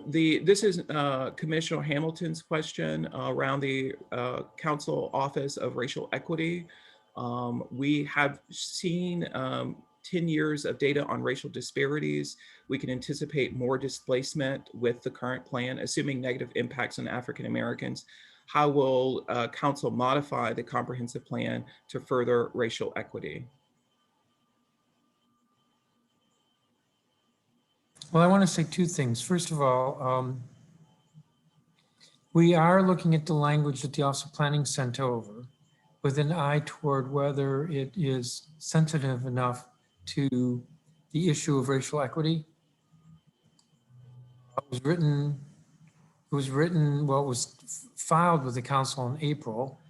This is Commissioner Hamilton's question around the Council Office of Racial Equity. We have seen 10 years of data on racial disparities. We can anticipate more displacement with the current plan, assuming negative impacts on African Americans. How will Council modify the comprehensive plan to further racial equity? Well, I want to say two things. First of all, we are looking at the language that the Office of Planning sent over with an eye toward whether it is sensitive enough to the issue of racial equity. It was filed with the council in April.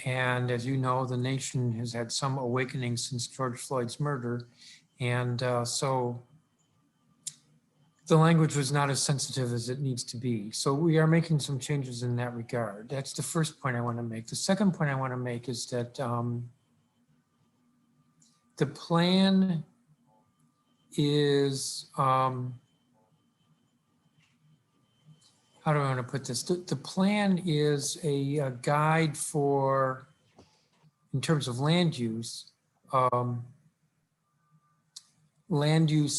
And as you know, the nation has had some awakening since George Floyd's murder. And so the language was not as sensitive as it needs to be. So we are making some changes in that regard. That's the first point I want to make. The second point I want to make is that the plan is, how do I want to put this? The plan is a guide for, in terms of land use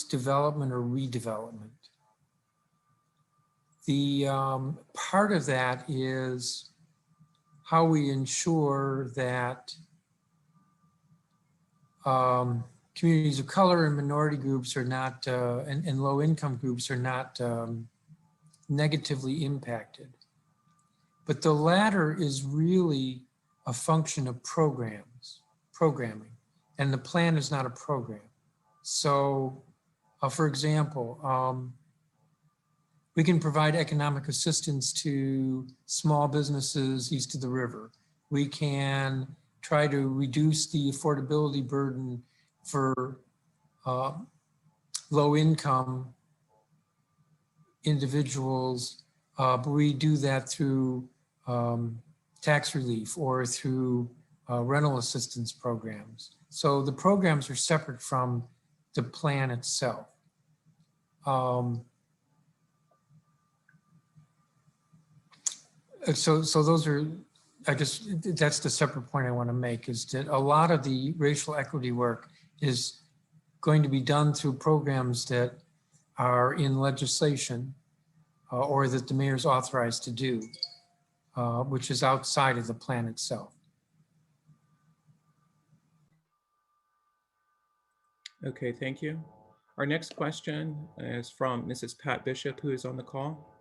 development or redevelopment. The part of that is how we ensure that communities of color and minority groups are not, and low income groups are not negatively impacted. But the latter is really a function of programming, and the plan is not a program. So, for example, we can provide economic assistance to small businesses east of the river. We can try to reduce the affordability burden for low income individuals, but we do that through tax relief or through rental assistance programs. So the programs are separate from the plan itself. So those are, that's the separate point I want to make, is that a lot of the racial equity work is going to be done through programs that are in legislation or that the mayor is authorized to do, which is outside of the plan itself. Okay, thank you. Our next question is from Mrs. Pat Bishop, who is on the call.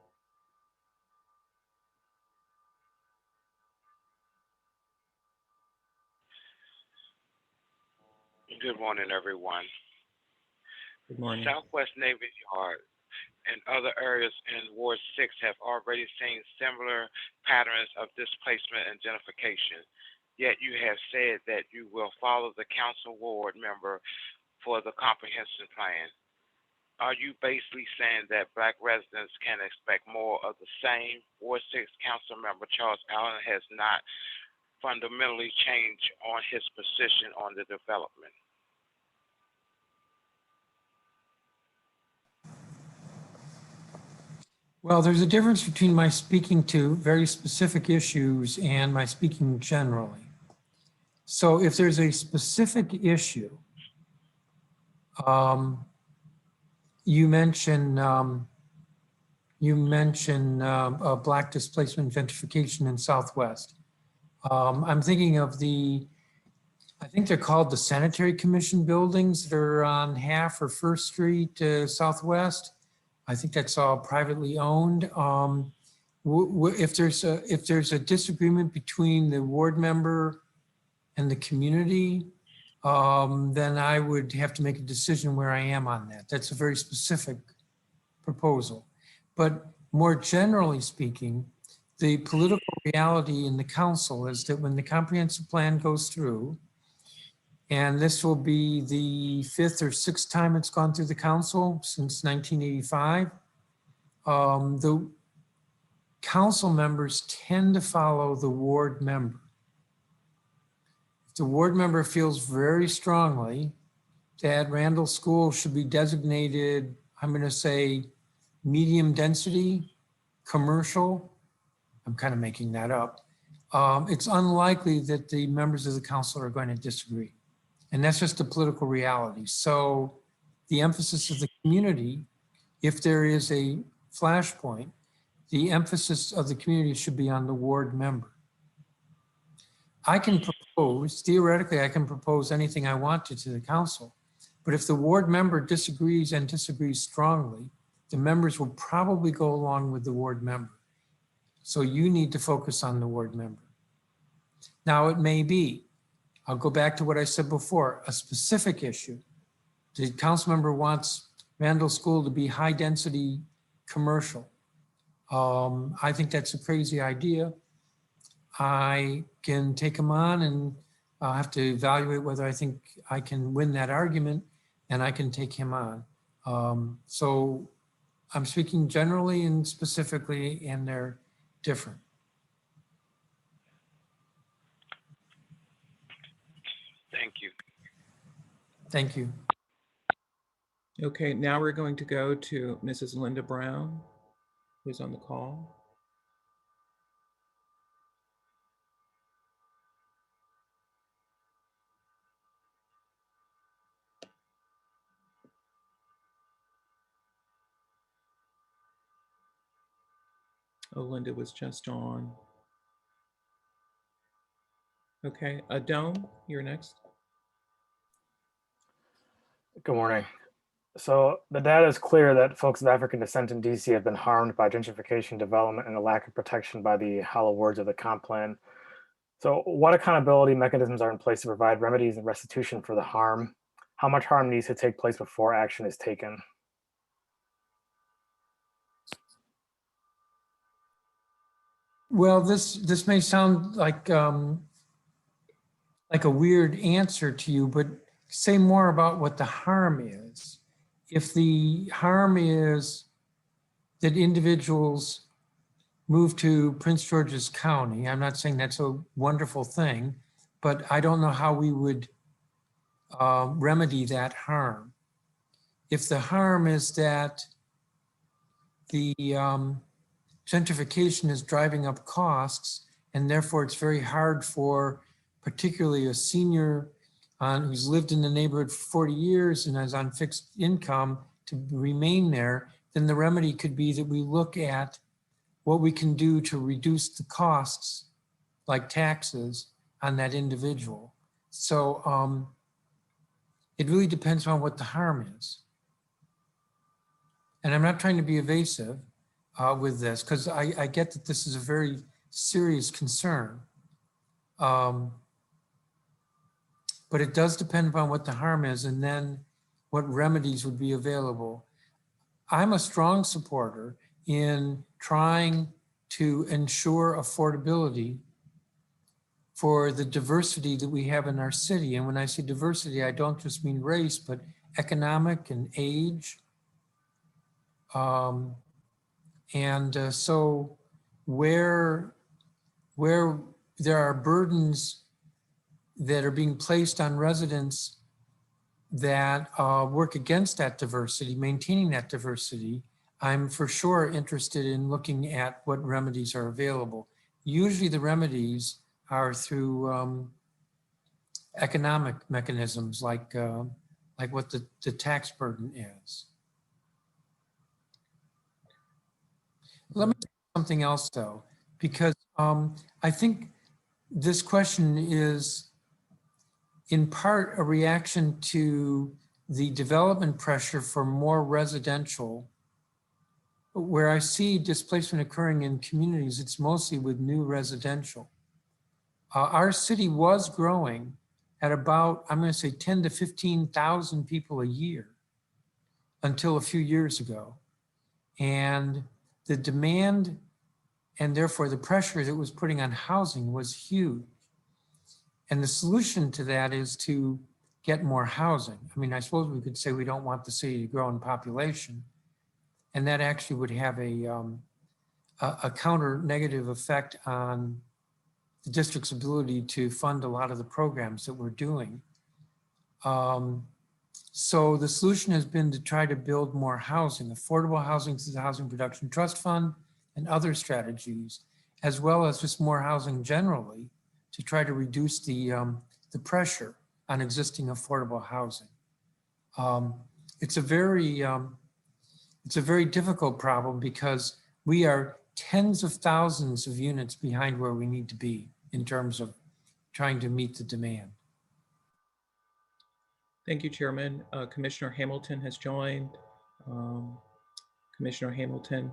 Good morning, everyone. Good morning. Southwest Navy Yard and other areas in Ward 6 have already seen similar patterns of displacement and gentrification. Yet you have said that you will follow the council ward member for the comprehensive plan. Are you basically saying that Black residents can expect more of the same? Ward 6 Council Member Charles Allen has not fundamentally changed on his position on the development. Well, there's a difference between my speaking to very specific issues and my speaking generally. So if there's a specific issue, you mentioned Black displacement gentrification in Southwest. I'm thinking of I think they're called the Sanitary Commission buildings that are on Half or First Street Southwest. I think that's all privately owned. If there's a disagreement between the ward member and the community, then I would have to make a decision where I am on that. That's a very specific proposal. But more generally speaking, the political reality in the council is that when the comprehensive plan goes through, and this will be the 5th or 6th time it's gone through the council since 1985, the council members tend to follow the ward member. If the ward member feels very strongly that Randall School should be designated I'm going to say medium density, commercial. I'm kind of making that up. It's unlikely that the members of the council are going to disagree. And that's just a political reality. So the emphasis of the community, if there is a flashpoint, the emphasis of the community should be on the ward member. I can propose, theoretically, I can propose anything I want to the council. But if the ward member disagrees and disagrees strongly, the members will probably go along with the ward member. So you need to focus on the ward member. Now it may be, I'll go back to what I said before, a specific issue. The council member wants Randall School to be high density commercial. I think that's a crazy idea. I can take him on and I'll have to evaluate whether I think I can win that argument, and I can take him on. So I'm speaking generally and specifically, and they're different. Thank you. Thank you. Okay, now we're going to go to Mrs. Linda Brown, who's on the call. Oh, Linda was just on. Okay, Adone, you're next. Good morning. So the data is clear that folks of African descent in DC have been harmed by gentrification, development, and a lack of protection by the hollow words of the comp plan. So what accountability mechanisms are in place to provide remedies and restitution for the harm? How much harm needs to take place before action is taken? Well, this may sound like a weird answer to you, but say more about what the harm is. If the harm is that individuals move to Prince George's County, I'm not saying that's a wonderful thing, but I don't know how we would remedy that harm. If the harm is that the gentrification is driving up costs, and therefore it's very hard for particularly a senior who's lived in the neighborhood for 40 years and is on fixed income to remain there, then the remedy could be that we look at what we can do to reduce the costs, like taxes, on that individual. So it really depends on what the harm is. And I'm not trying to be evasive with this, because I get that this is a very serious concern. But it does depend upon what the harm is and then what remedies would be available. I'm a strong supporter in trying to ensure affordability for the diversity that we have in our city. And when I say diversity, I don't just mean race, but economic and age. So where there are burdens that are being placed on residents that work against that diversity, maintaining that diversity, I'm for sure interested in looking at what remedies are available. Usually the remedies are through economic mechanisms like what the tax burden is. Let me say something else though, because I think this question is in part a reaction to the development pressure for more residential. Where I see displacement occurring in communities, it's mostly with new residential. Our city was growing at about, I'm going to say 10 to 15,000 people a year until a few years ago. And the demand and therefore the pressure that it was putting on housing was huge. And the solution to that is to get more housing. I mean, I suppose we could say we don't want the city to grow in population, and that actually would have a counter negative effect on the district's ability to fund a lot of the programs that we're doing. So the solution has been to try to build more housing, affordable housing through the Housing Production Trust Fund and other strategies, as well as just more housing generally to try to reduce the pressure on existing affordable housing. It's a very difficult problem because we are tens of thousands of units behind where we need to be in terms of trying to meet the demand. Thank you, Chairman. Commissioner Hamilton has joined. Commissioner Hamilton,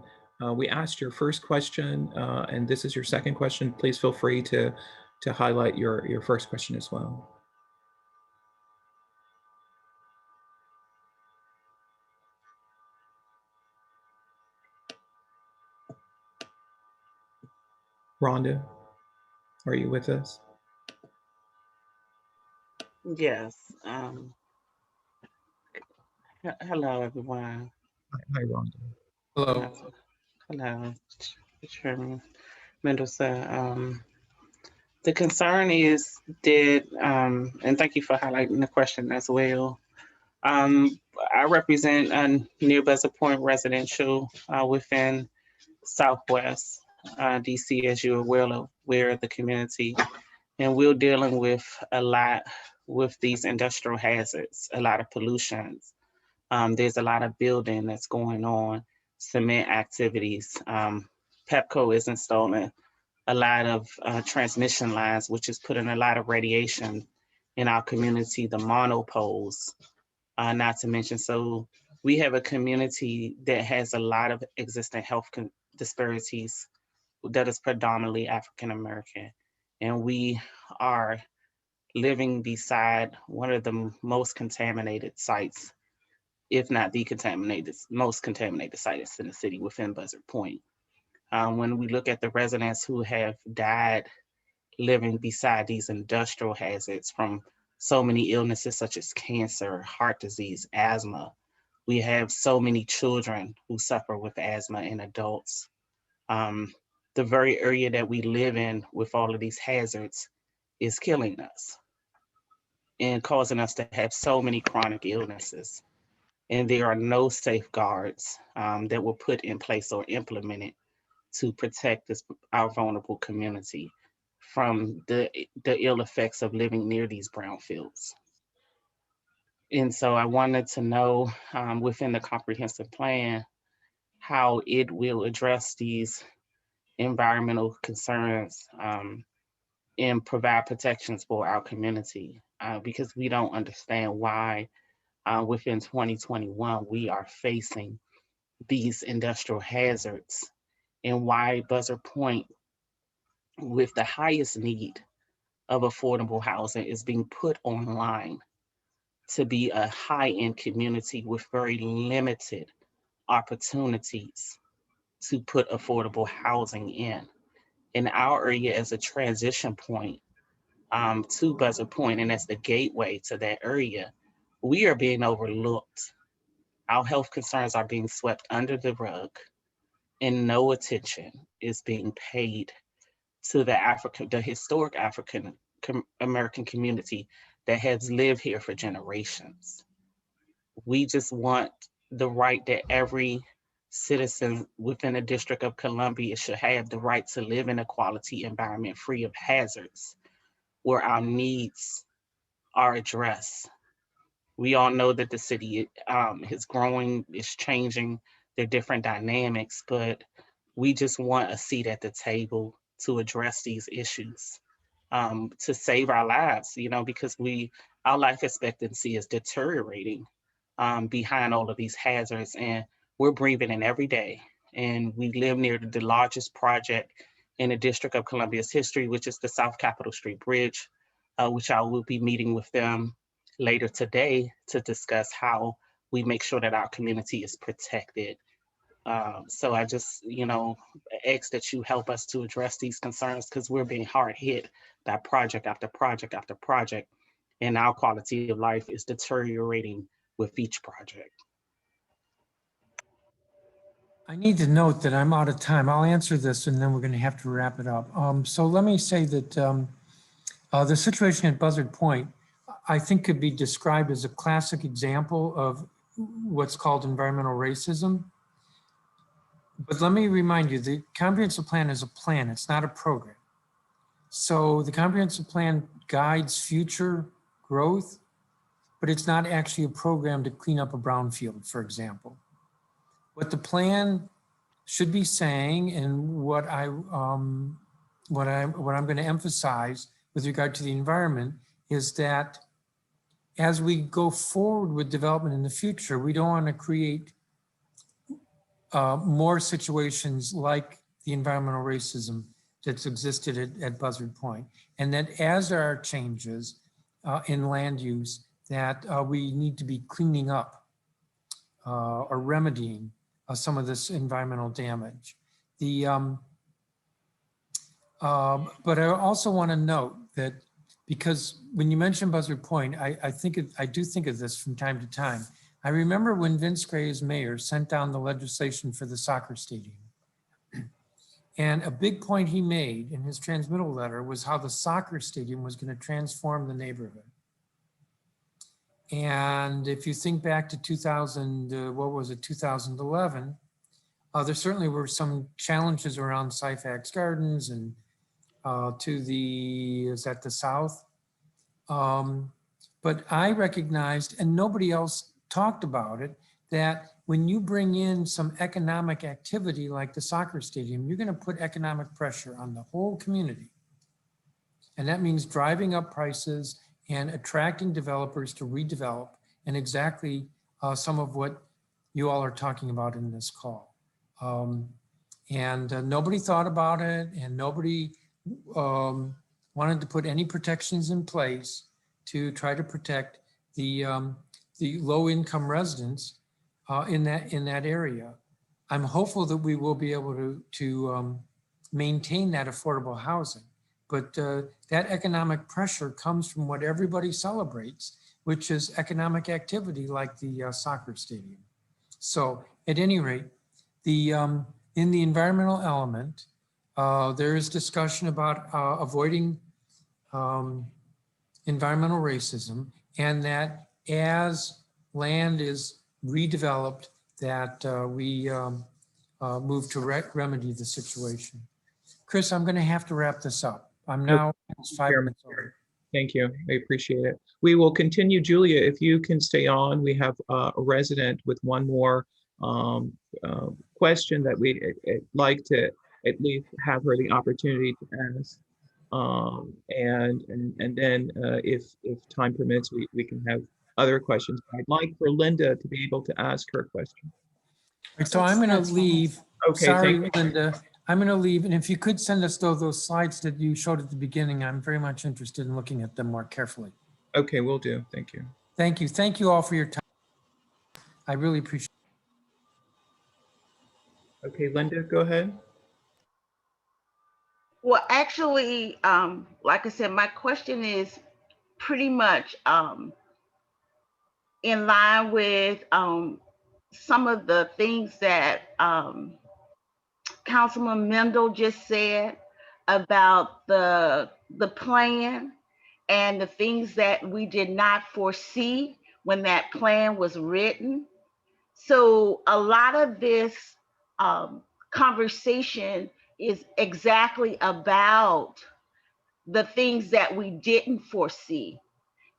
we asked your first question, and this is your second question. Please feel free to highlight your first question as well. Rhonda, are you with us? Yes. Hello, everyone. Hi, Rhonda. Hello. Hello, Chairman Mendelson. The concern is that, and thank you for highlighting the question as well. I represent a near Buzzard Point residential within Southwest DC, as you're well aware of the community. And we're dealing with a lot with these industrial hazards, a lot of pollutions. There's a lot of building that's going on, cement activities. Pepco is installing a lot of transmission lines, which is putting a lot of radiation in our community, the monopoles, not to mention. So we have a community that has a lot of existing health disparities that is predominantly African-American. And we are living beside one of the most contaminated sites, if not the most contaminated sites in the city within Buzzard Point. When we look at the residents who have died living beside these industrial hazards from so many illnesses such as cancer, heart disease, asthma, we have so many children who suffer with asthma and adults. The very area that we live in with all of these hazards is killing us and causing us to have so many chronic illnesses. And there are no safeguards that were put in place or implemented to protect our vulnerable community from the ill effects of living near these brownfields. And so I wanted to know within the comprehensive plan how it will address these environmental concerns and provide protections for our community, because we don't understand why within 2021 we are facing these industrial hazards, and why Buzzard Point, with the highest need of affordable housing, is being put online to be a high-end community with very limited opportunities to put affordable housing in. In our area as a transition point to Buzzard Point, and as the gateway to that area, we are being overlooked. Our health concerns are being swept under the rug, and no attention is being paid to the historic African American community that has lived here for generations. We just want the right that every citizen within the District of Columbia should have the right to live in a quality environment free of hazards, where our needs are addressed. We all know that the city is growing, is changing, there are different dynamics, but we just want a seat at the table to address these issues, to save our lives, because our life expectancy is deteriorating behind all of these hazards, and we're breathing in every day. And we live near the largest project in the District of Columbia's history, which is the South Capitol Street Bridge, which I will be meeting with them later today to discuss how we make sure that our community is protected. So I just, ask that you help us to address these concerns, because we're being hard hit by project after project after project, and our quality of life is deteriorating with each project. I need to note that I'm out of time. I'll answer this and then we're going to have to wrap it up. So let me say that the situation at Buzzard Point, I think could be described as a classic example of what's called environmental racism. But let me remind you, the comprehensive plan is a plan, it's not a program. So the comprehensive plan guides future growth, but it's not actually a program to clean up a brownfield, for example. What the plan should be saying, and what I'm going to emphasize with regard to the environment, is that as we go forward with development in the future, we don't want to create more situations like the environmental racism that's existed at Buzzard Point. And that as there are changes in land use, that we need to be cleaning up or remedying some of this environmental damage. But I also want to note that, because when you mention Buzzard Point, I do think of this from time to time. I remember when Vince Gray, as mayor, sent down the legislation for the soccer stadium. And a big point he made in his transmittal letter was how the soccer stadium was going to transform the neighborhood. And if you think back to 2011, there certainly were some challenges around Syfax Gardens and is that the south? But I recognized, and nobody else talked about it, that when you bring in some economic activity like the soccer stadium, you're going to put economic pressure on the whole community. And that means driving up prices and attracting developers to redevelop, and exactly some of what you all are talking about in this call. Nobody thought about it, and nobody wanted to put any protections in place to try to protect the low-income residents in that area. I'm hopeful that we will be able to maintain that affordable housing, but that economic pressure comes from what everybody celebrates, which is economic activity like the soccer stadium. So at any rate, in the environmental element, there is discussion about avoiding environmental racism, and that as land is redeveloped, that we move to remedy the situation. Chris, I'm going to have to wrap this up. I'm now almost 5 minutes over. Thank you. I appreciate it. We will continue. Julia, if you can stay on, we have a resident with one more question that we'd like to at least have her the opportunity to ask. And then if time permits, we can have other questions. I'd like for Linda to be able to ask her question. So I'm going to leave. Okay, sorry, Linda. I'm going to leave. And if you could send us those slides that you showed at the beginning, I'm very much interested in looking at them more carefully. Okay, will do. Thank you. Thank you. Thank you all for your time. I really appreciate it. Okay, Linda, go ahead. Well, actually, like I said, my question is pretty much in line with some of the things that Councilman Mendel just said about the plan and the things that we did not foresee when that plan was written. So a lot of this conversation is exactly about the things that we didn't foresee,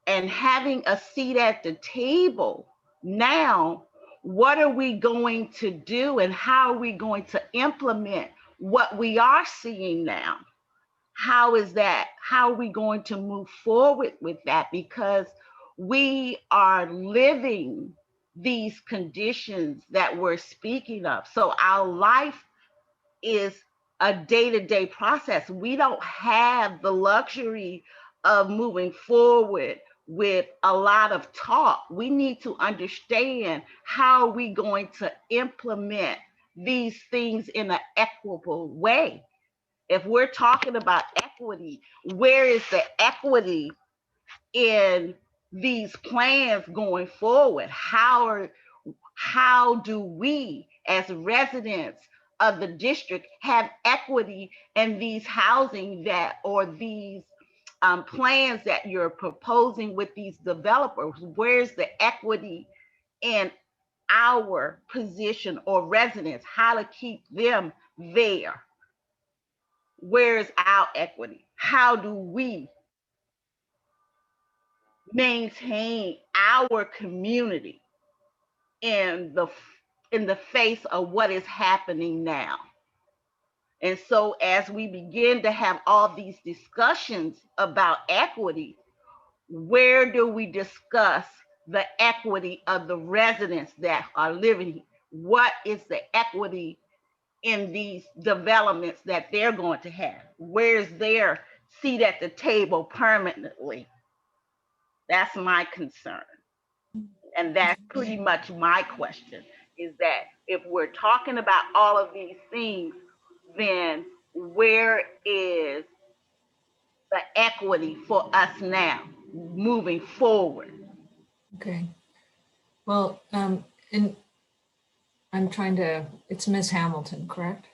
and having a seat at the table now. What are we going to do, and how are we going to implement what we are seeing now? How is that? How are we going to move forward with that? Because we are living these conditions that we're speaking of. So our life is a day-to-day process. We don't have the luxury of moving forward with a lot of talk. We need to understand how are we going to implement these things in an equitable way. If we're talking about equity, where is the equity in these plans going forward? How do we as residents of the district have equity in these housing that, or these plans that you're proposing with these developers, where's the equity in our position or residents, how to keep them there? Where's our equity? How do we maintain our community in the face of what is happening now? And so as we begin to have all these discussions about equity, where do we discuss the equity of the residents that are living here? What is the equity in these developments that they're going to have? Where's their seat at the table permanently? That's my concern. And that's pretty much my question, is that if we're talking about all of these things, then where is the equity for us now moving forward? Okay. Well, and I'm trying to, it's Miss Hamilton, correct?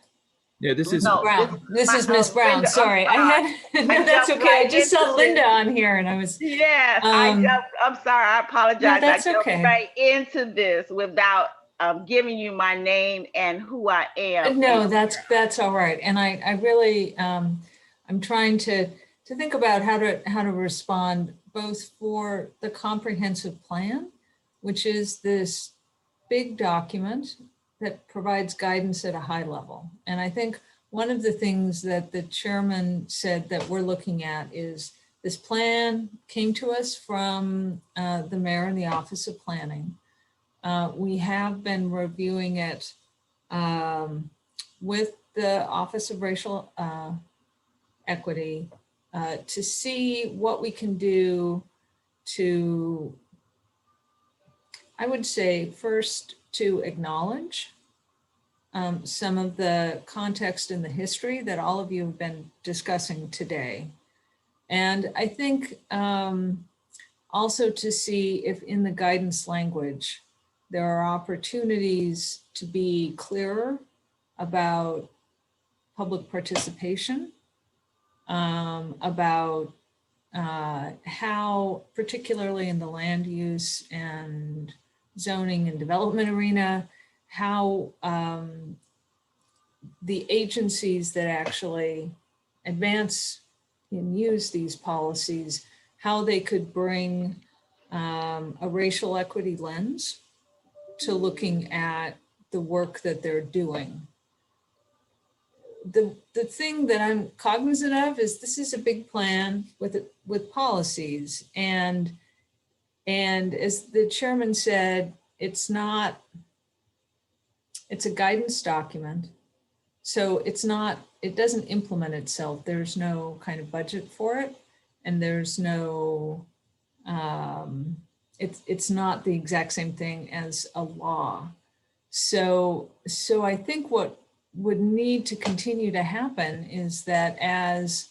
Yeah, this is No, Brown. This is Miss Brown. Linda, I'm Sorry. I had, no, that's jumped okay. I right just saw into Linda this. on here and I was, Yes, Um, I'm sorry, I apologize. no, that's I jumped okay. right into this without giving you my name and who I am. No, that's all right. And I really, I'm trying to think about how to respond both for the comprehensive plan, which is this big document that provides guidance at a high level. And I think one of the things that the chairman said that we're looking at is this plan came to us from the mayor and the Office of Planning. We have been reviewing it with the Office of Racial Equity to see what we can do to, I would say, first to acknowledge some of the context and the history that all of you have been discussing today. And I think also to see if in the guidance language, there are opportunities to be clearer about public participation, about how, particularly in the land use and zoning and development arena, how the agencies that actually advance and use these policies, how they could bring a racial equity lens to looking at the work that they're doing. The thing that I'm cognizant of is this is a big plan with policies, and as the chairman said, it's a guidance document, so it doesn't implement itself. There's no kind of budget for it, and there's no it's not the exact same thing as a law. So I think what would need to continue to happen is that as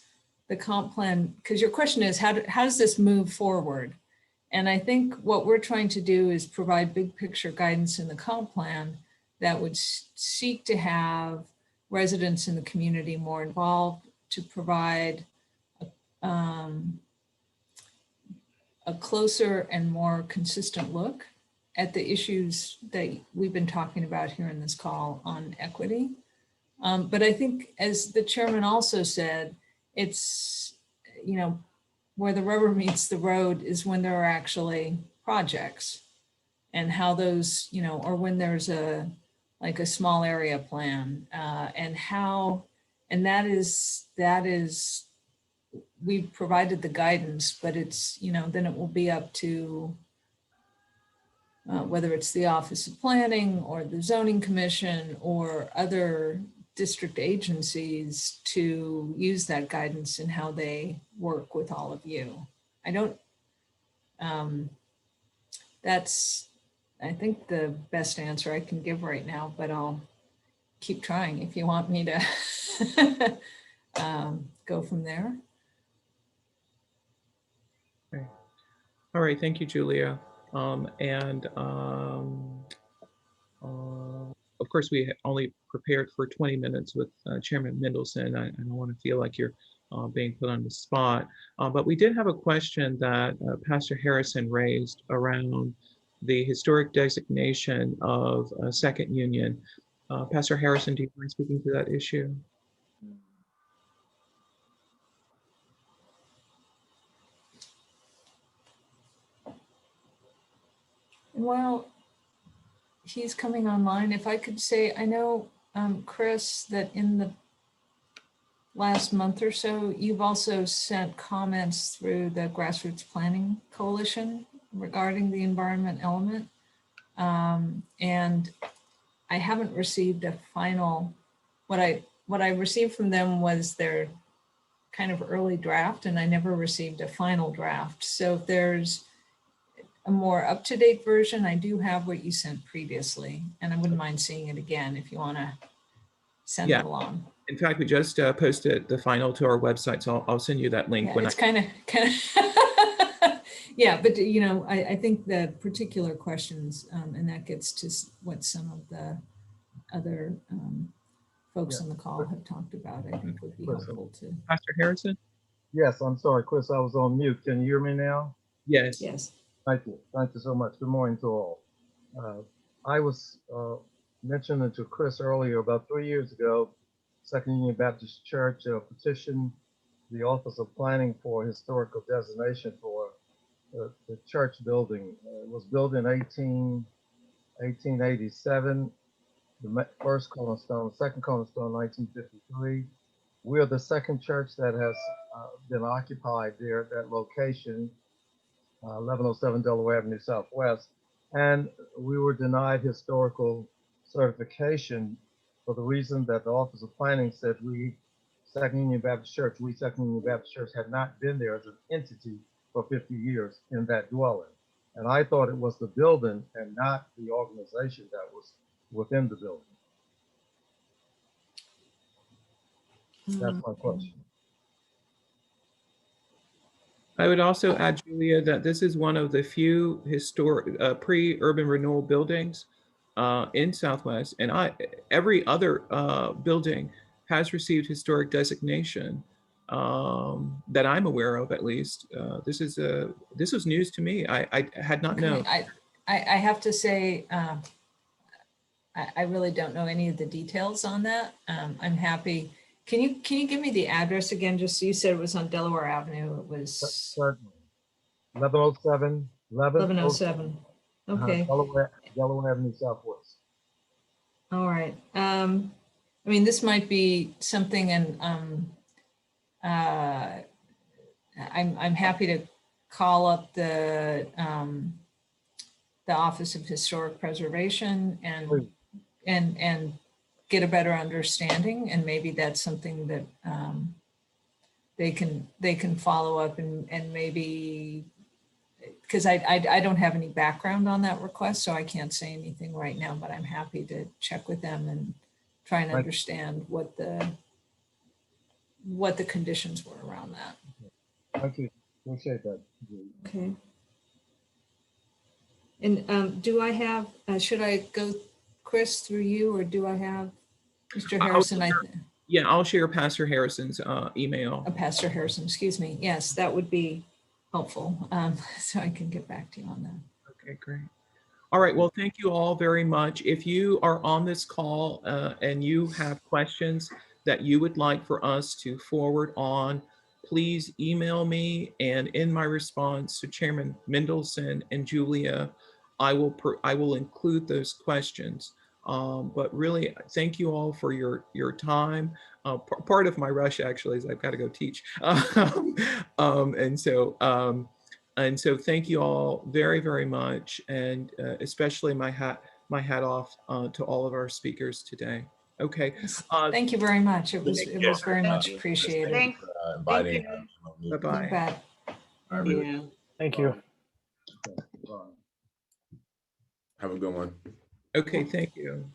the comp plan, because your question is how does this move forward? And I think what we're trying to do is provide big picture guidance in the comp plan that would seek to have residents in the community more involved, to provide a closer and more consistent look at the issues that we've been talking about here in this call on equity. But I think, as the chairman also said, it's, where the rubber meets the road is when there are actually projects, and how those, or when there's a small area plan, and that is, we've provided the guidance, but it's, then it will be up to whether it's the Office of Planning or the Zoning Commission or other district agencies to use that guidance in how they work with all of you. That's, I think, the best answer I can give right now, but I'll keep trying if you want me to go from there. Okay. All right, thank you, Julia. Of course, we only prepared for 20 minutes with Chairman Mendelson. I don't want to feel like you're being put on the spot. But we did have a question that Pastor Harrison raised around the historic designation of Second Union. Pastor Harrison, do you mind speaking to that issue? While he's coming online, if I could say, I know, Chris, that in the last month or so, you've also sent comments through the Grassroots Planning Coalition regarding the environment element. And I haven't received a final, what I received from them was their kind of early draft, and I never received a final draft. So if there's a more up-to-date version, I do have what you sent previously, and I wouldn't mind seeing it again if you want to send it along. In fact, we just posted the final to our website, so I'll send you that link. Yeah, when it's kind of, yeah, but you know, I think the particular questions, and that gets to what some of the other folks on the call have talked about, I think would be helpful to. Pastor Harrison? Yes, I'm sorry, Chris, I was on mute. Can you hear me now? Yes. Yes. Thank you. Thank you so much. Good morning to all. I was mentioning to Chris earlier, about 3 years ago, Second Union Baptist Church petitioned the Office of Planning for historical designation for the church building. It was built in 1887, the first cornerstone, second cornerstone, 1953. We are the second church that has been occupied there at that location, 1107 Delaware Avenue Southwest, and we were denied historical certification for the reason that the Office of Planning said we, Second Union Baptist Church, had not been there as an entity for 50 years in that dwelling. And I thought it was the building and not the organization that was within the building. That's my question. I would also add, Julia, that this is one of the few historic pre-urban renewal buildings in Southwest, and every other building has received historic designation that I'm aware of, at least. This was news to me. I had not known. I have to say, I really don't know any of the details on that. I'm happy. Can you give me the address again? Just so you said it was on Delaware Avenue. It was Certainly. 1107. 1107. Okay. Delaware Avenue Southwest. All right. I mean, this might be something, and I'm happy to call up the Office of Historic Preservation and get a better understanding, and maybe that's something that they can follow up and maybe, because I don't have any background on that request, so I can't say anything right now, but I'm happy to check with them and try and understand what the conditions were around that. Thank you. Appreciate that. Okay. And do I have, should I go, Chris, through you, or do I have Mr. Harrison? Yeah, I'll share Pastor Harrison's email. Pastor Harrison, excuse me. Yes, that would be helpful. So I can get back to you on that. Okay, great. All right, well, thank you all very much. If you are on this call and you have questions that you would like for us to forward on, please email me, and in my response to Chairman Mendelson and Julia, I will include those questions. But really, thank you all for your time. Part of my rush actually is I've got to go teach, and so thank you all very, very much, and especially my hat off to all of our speakers today. Okay. Thank you very much. It was very much appreciated. Thanks. Inviting. Bye-bye. Yeah. Thank you. Bye. Have a good one. Okay, thank you.